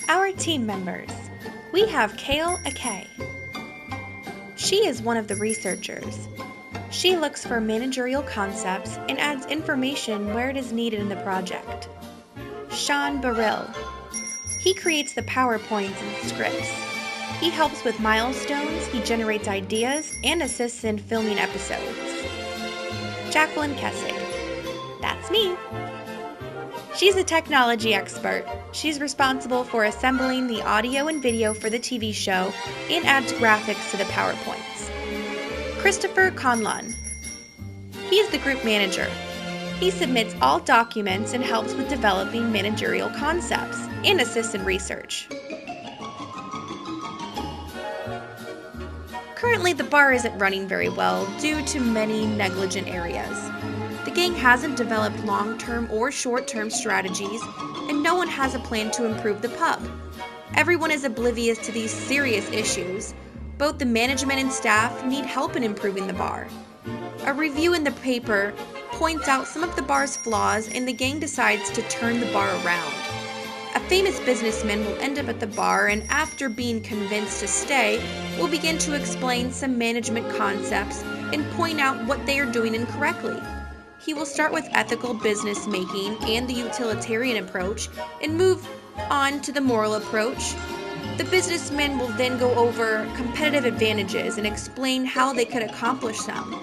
Our team members. We have Keyl Acay. She is one of the researchers. She looks for managerial concepts and adds information where it is needed in the project. Shawn Baril. He creates the PowerPoints and scripts. He helps with milestones, he generates ideas, and assists in filming episodes. Jacquelyn Kesig. That's me. She's a technology expert. She's responsible for assembling the audio and video for the TV show and adds graphics to the PowerPoints. Conlon. He is the group manager. He submits all documents and helps with developing managerial concepts and assists in research. Currently, the bar isn't running very well due to many negligent areas. The gang hasn't developed long-term or short-term strategies, and no one has a plan to improve the pub. Everyone is oblivious to these serious issues. Both the management and staff need help in improving the bar. A review in the paper points out some of the bar's flaws, and the gang decides to turn the bar around. A famous businessman will end up at the bar, and after being convinced to stay, will begin to explain some management concepts and point out what they are doing incorrectly. He will start with ethical business making and the utilitarian approach and move on to the moral approach. The businessmen will then go over competitive advantages and explain how they could accomplish them.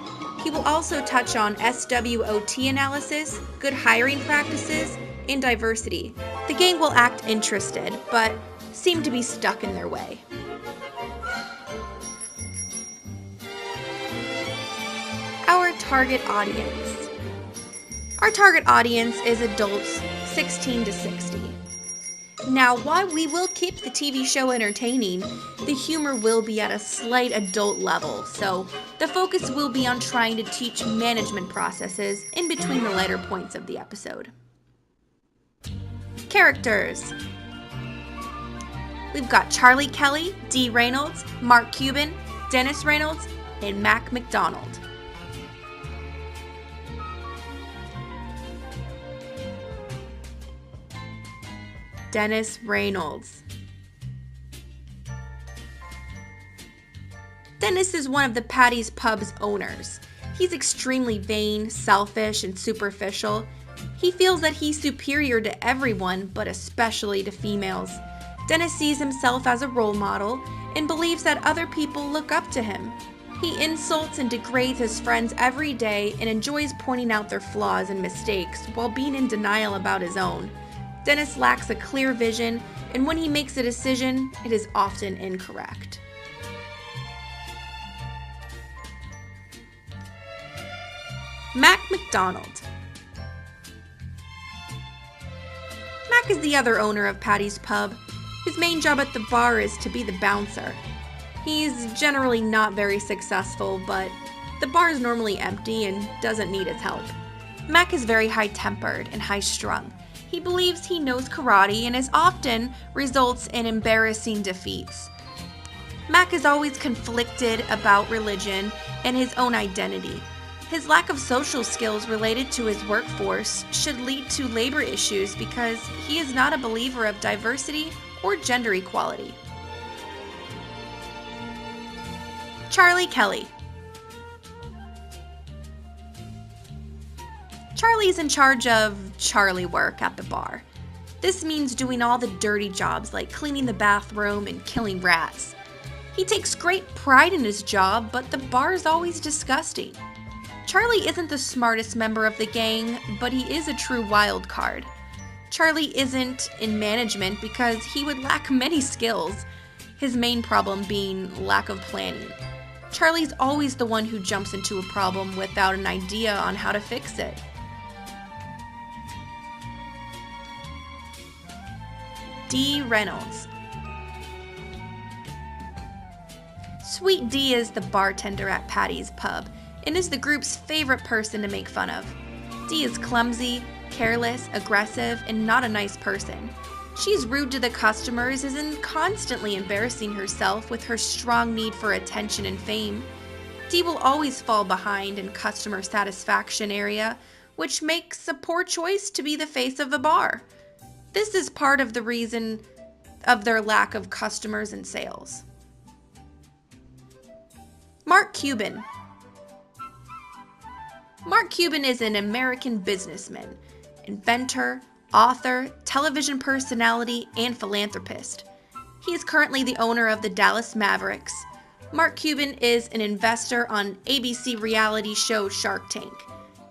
He will also touch on SWOT analysis, good hiring practices, and diversity. The gang will act interested, but seem to be stuck in their way. Our target audience. Our target audience is adults 16 to 60. Now, while we will keep the TV show entertaining, the humor will be at a slight adult level, so the focus will be on trying to teach management processes in between the lighter points of the episode. Characters. We've got Charlie Kelly, Dee Reynolds, Mark Cuban, Dennis Reynolds, and Mac McDonald. Dennis Reynolds. Dennis is one of the Patty's Pub's owners. He's extremely vain, selfish, and superficial. He feels that he's superior to everyone, but especially to females. Dennis sees himself as a role model and believes that other people look up to him. He insults and degrades his friends every day and enjoys pointing out their flaws and mistakes while being in denial about his own. Dennis lacks a clear vision, and when he makes a decision, it is often incorrect. Mac McDonald. Mac is the other owner of Patty's Pub. His main job at the bar is to be the bouncer. He's generally not very successful, but the bar is normally empty and doesn't need his help. Mac is very high-tempered and high-strung. He believes he knows karate and is often results in embarrassing defeats. Mac is always conflicted about religion and his own identity. His lack of social skills related to his workforce should lead to labor issues because he is not a believer of diversity or gender equality. Charlie Kelly. Charlie is in charge of Charlie work at the bar. This means doing all the dirty jobs like cleaning the bathroom and killing rats. He takes great pride in his job, but the bar is always disgusting. Charlie isn't the smartest member of the gang, but he is a true wild card. Charlie isn't in management because he would lack many skills, his main problem being lack of planning. Charlie's always the one who jumps into a problem without an idea on how to fix it. Dee Reynolds. Sweet Dee is the bartender at Patty's Pub and is the group's favorite person to make fun of. Dee is clumsy, careless, aggressive, and not a nice person. She's rude to the customers and constantly embarrassing herself with her strong need for attention and fame. Dee will always fall behind in customer satisfaction area, which makes a poor choice to be the face of the bar. This is part of the reason of their lack of customers and sales. Mark Cuban. Mark Cuban is an American businessman, inventor, author, television personality, and philanthropist. He is currently the owner of the Dallas Mavericks. Mark Cuban is an investor on ABC reality show Shark Tank.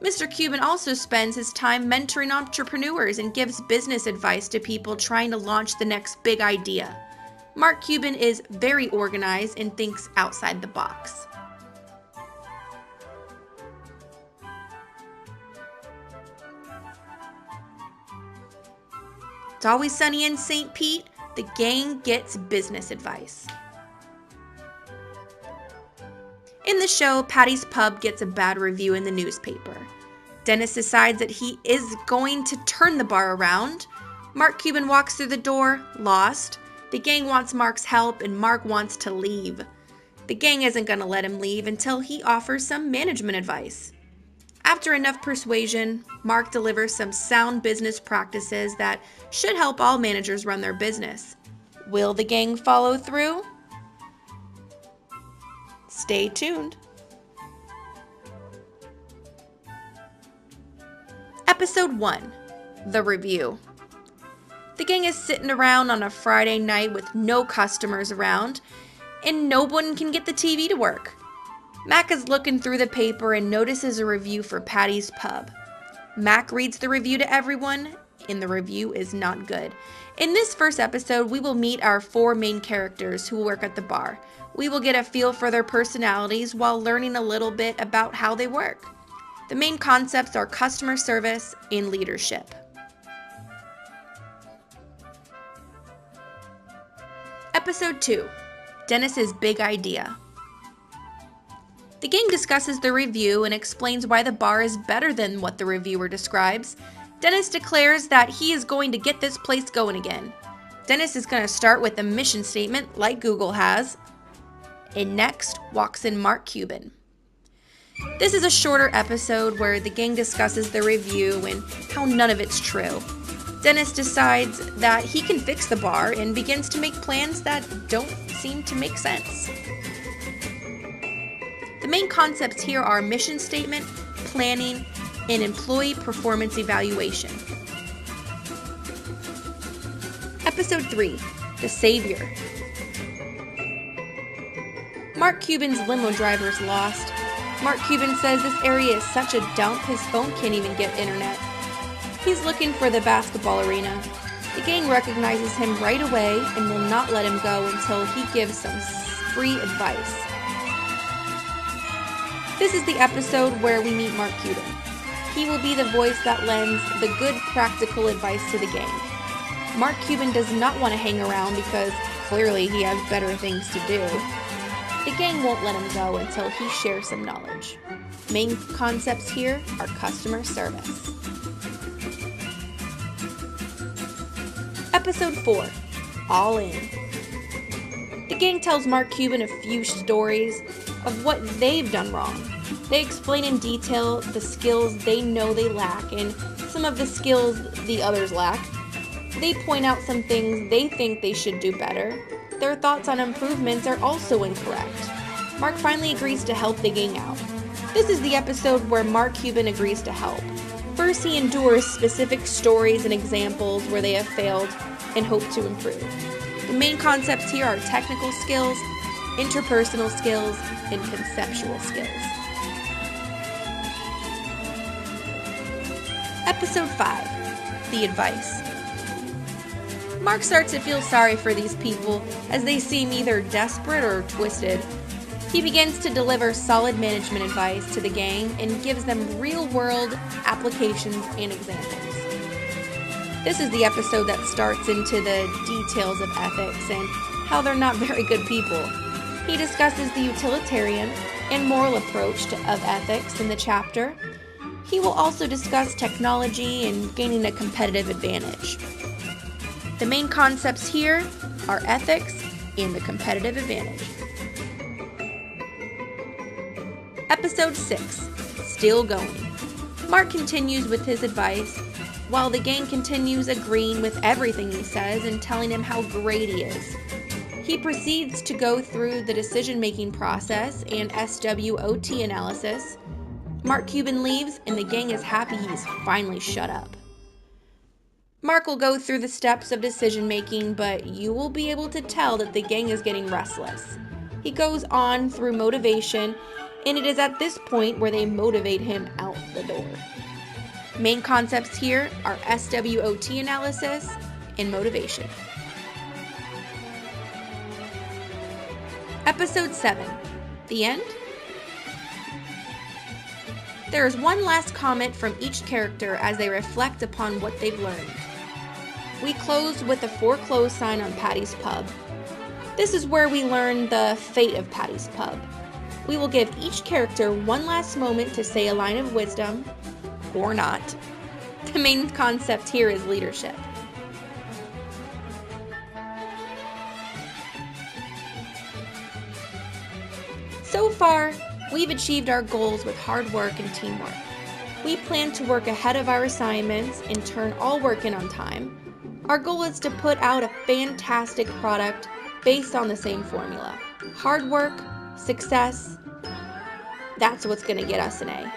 Mr. Cuban also spends his time mentoring entrepreneurs and gives business advice to people trying to launch the next big idea. Mark Cuban is very organized and thinks outside the box. It's Always Sunny in St. Pete, the gang gets business advice. In the show, Patty's Pub gets a bad review in the newspaper. Dennis decides that he is going to turn the bar around. Mark Cuban walks through the door, lost. The gang wants Mark's help and Mark wants to leave. The gang isn't going to let him leave until he offers some management advice. After enough persuasion, Mark delivers some sound business practices that should help all managers run their business. Will the gang follow through? Stay tuned. Episode 1, The Review. The gang is sitting around on a Friday night with no customers around, and no one can get the TV to work. Mac is looking through the paper and notices a review for Patty's Pub. Mac reads the review to everyone, and the review is not good. In this first episode, we will meet our 4 main characters who work at the bar. We will get a feel for their personalities while learning a little bit about how they work. The main concepts are customer service and leadership. Episode 2, Dennis's Big Idea. The gang discusses the review and explains why the bar is better than what the reviewer describes. Dennis declares that he is going to get this place going again. Dennis is going to start with a mission statement like Google has. And next walks in Mark Cuban. This is a shorter episode where the gang discusses the review and how none of it's true. Dennis decides that he can fix the bar and begins to make plans that don't seem to make sense. The main concepts here are mission statement, planning, and employee performance evaluation. Episode 3, The Savior. Mark Cuban's limo driver is lost. Mark Cuban says this area is such a dump his phone can't even get internet. He's looking for the basketball arena. The gang recognizes him right away and will not let him go until he gives some free advice. This is the episode where we meet Mark Cuban. He will be the voice that lends the good practical advice to the gang. Mark Cuban does not want to hang around because clearly he has better things to do. The gang won't let him go until he shares some knowledge. Main concepts here are customer service. Episode 4, All In. The gang tells Mark Cuban a few stories of what they've done wrong. They explain in detail the skills they know they lack and some of the skills the others lack. They point out some things they think they should do better. Their thoughts on improvements are also incorrect. Mark finally agrees to help the gang out. This is the episode where Mark Cuban agrees to help. First, he endures specific stories and examples where they have failed and hope to improve. The main concepts here are technical skills, interpersonal skills, and conceptual skills. Episode 5, The Advice. Mark starts to feel sorry for these people as they seem either desperate or twisted. He begins to deliver solid management advice to the gang and gives them real-world applications and examples. This is the episode that starts into the details of ethics and how they're not very good people. He discusses the utilitarian and moral approach of ethics in the chapter. He will also discuss technology and gaining a competitive advantage. The main concepts here are ethics and the competitive advantage. Episode 6, Still Going. Mark continues with his advice, while the gang continues agreeing with everything he says and telling him how great he is. He proceeds to go through the decision-making process and SWOT analysis. Mark Cuban leaves, and the gang is happy he's finally shut up. Mark will go through the steps of decision-making, but you will be able to tell that the gang is getting restless. He goes on through motivation, and it is at this point where they motivate him out the door. Main concepts here are SWOT analysis and motivation. Episode 7, The End. There is one last comment from each character as they reflect upon what they've learned. We close with a foreclosed sign on Patty's Pub. This is where we learn the fate of Patty's Pub. We will give each character one last moment to say a line of wisdom, or not. The main concept here is leadership. So far, we've achieved our goals with hard work and teamwork. We plan to work ahead of our assignments and turn all work in on time. Our goal is to put out a fantastic product based on the same formula. Hard work, success, that's what's going to get us an A.